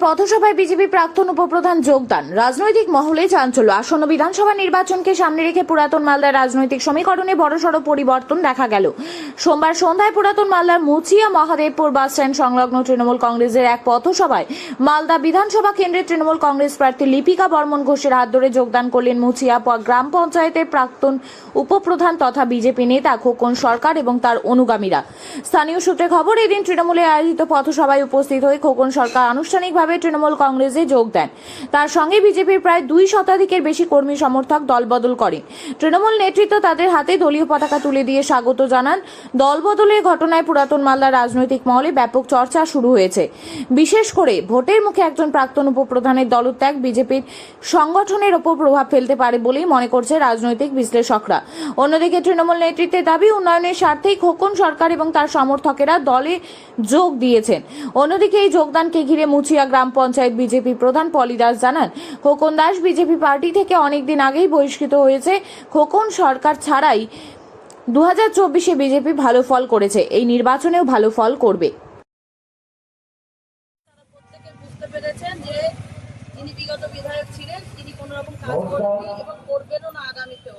পথসভায় BJP প্রাক্তন উপপ্রধান যোগদান। রাজনৈতিক মহলে চাঞ্চল্য। আসন্ন বিধানসভা নির্বাচনকে সামনে রেখে পুরাতন মালদার রাজনৈতিক সমীকরণে বড়সড় পরিবর্তন দেখা গেল। সোমবার সন্ধ্যায় পুরাতন মালদার মুচিয়া মহাদেবপুর বাস স্ট্যান্ড সংলগ্ন তৃণমূল কংগ্রেসের এক পথসভায় মালদা বিধানসভা কেন্দ্রের তৃণমূল কংগ্রেস প্রার্থী লিপিকা বর্মন ঘোষের হাত ধরে যোগদান করলেন মুচিয়া গ্রাম পঞ্চায়েতের প্রাক্তন উপপ্রধান তথা বিজেপি নেতা খোকন সরকার এবং তার অনুগামীরা। স্থানীয় সূত্রে খবর, এদিন তৃণমূলে আয়োজিত পথসভায় উপস্থিত হয়ে খোকন সরকার আনুষ্ঠানিকভাবে তৃণমূল কংগ্রেসে যোগ দেন। তার সঙ্গে বিজেপির প্রায় 2 শতাধিকের বেশি কর্মী সমর্থক দলবদল করেন। তৃণমূল নেতৃত্ব তাদের হাতে দলীয় পতাকা তুলে দিয়ে স্বাগত জানান। দলবদলের ঘটনায় পুরাতন মালদার রাজনৈতিক মহলে ব্যাপক চর্চা শুরু হয়েছে। বিশেষ করে ভোটের মুখে একজন প্রাক্তন উপপ্রধানের দলত্যাগ বিজেপির সংগঠনের ওপর প্রভাব ফেলতে পারে বলেই মনে করছে রাজনৈতিক বিশ্লেষকরা। অন্যদিকে তৃণমূল নেতৃত্বের দাবি, উন্নয়নের স্বার্থেই খোকন সরকার এবং তার সমর্থকেরা দলে যোগ দিয়েছেন। অন্যদিকে এই যোগদানকে ঘিরে মুচিয়া গ্রাম পঞ্চায়েত বিজেপি প্রধান পলি দাস জানান, খোকন দাস বিজেপি পার্টি থেকে অনেকদিন আগেই বহিষ্কৃত হয়েছে। খোকন সরকার ছাড়াই 2024-এ বিজেপি ভালো ফল করেছে, এই নির্বাচনেও ভালো ফল করবে। যিনি বিগত বিধায়ক ছিলেন, তিনি কোন রকম কাজ করেননি এবং করবেনও না আগামীতেও।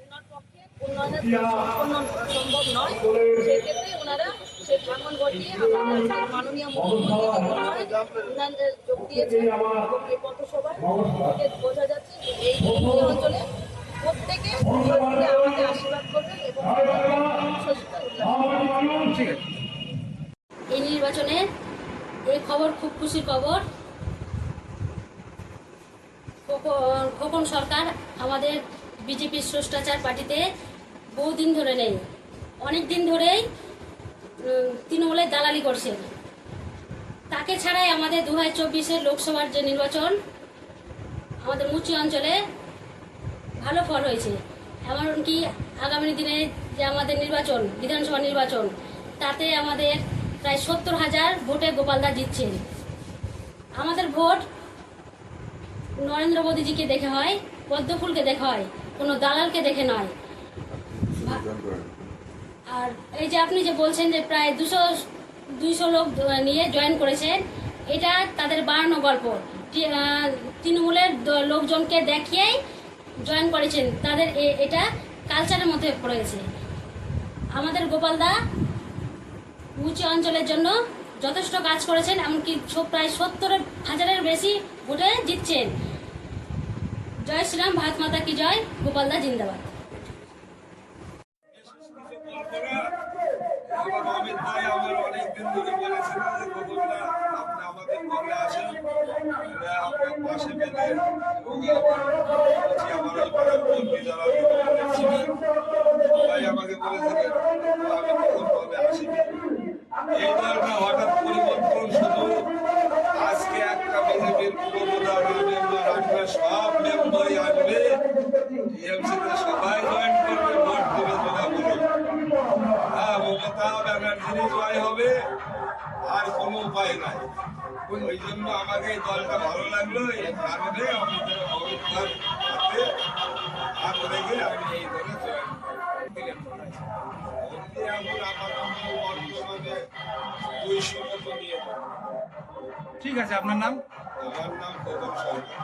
ওনার পক্ষে উন্নয়নের সম্ভব নয়। সেক্ষেত্রে ওনারা সেই ভাঙন ঘটিয়ে আমাদের মাননীয় মুখ্যমন্ত্রী উন্নয়নের যোগ দিয়েছেন এবং এই পথসভায় বোঝা যাচ্ছে যে এই অঞ্চলে প্রত্যেকে আমাদের আশীর্বাদ করবেন এবং এই নির্বাচনে এই খবর খুব খুশির খবর। খোকন সরকার আমাদের বিজেপির স্রষ্টাচার পার্টিতে বহুদিন ধরে নেই, অনেক দিন ধরেই তৃণমূলে দালালি করছেন। তাকে ছাড়াই আমাদের 2024-এর লোকসভার যে নির্বাচন আমাদের মুচি অঞ্চলে ভালো ফল হয়েছে। এমনকি আগামী দিনে যে আমাদের নির্বাচন, বিধানসভা নির্বাচন, তাতে আমাদের প্রায় 70,000 ভোটে গোপালদা জিতছেন। আমাদের ভোট নরেন্দ্র মোদীজিকে দেখে হয়, পদ্মফুলকে দেখে হয়, কোনো দালালকে দেখে নয়। আর এই যে আপনি যে বলছেন যে প্রায় 200 লোক নিয়ে জয়েন করেছেন, এটা তাদের বাড়ানো গল্প। তৃণমূলের লোকজনকে দেখিয়েই জয়েন করেছেন, তাদের এটা কালচারের মধ্যে পড়ে গেছে। আমাদের গোপালদা মুচি অঞ্চলের জন্য যথেষ্ট কাজ করেছেন, এমনকি প্রায় 70,000-এর বেশি ভোটে জিতছেন। জয় শ্রীরাম, ভারত মাতা কি জয়, গোপালদা জিন্দাবাদ। এই দলটা হঠাৎ পরিবর্তন শুধু আজকে একটা বিজেপির উপপ্রধান আসবে, সব মেম্বারই আসবে, টিএমসিতে সবাই জয়েন করবে, ভোট দেবে তোরা বলে। হ্যাঁ, মমতা ব্যানার্জিরই জয় হবে, আর কোনো উপায় নাই। ওই জন্য আমাকে এই দলটা ভালো লাগলো, এই কারণে আমি ভবিষ্যৎ হাতে হাত রেখে আমি এই দলে জয়েন দিলাম। ঠিক আছে, আপনার নাম? আমার নাম খোকন সরকার।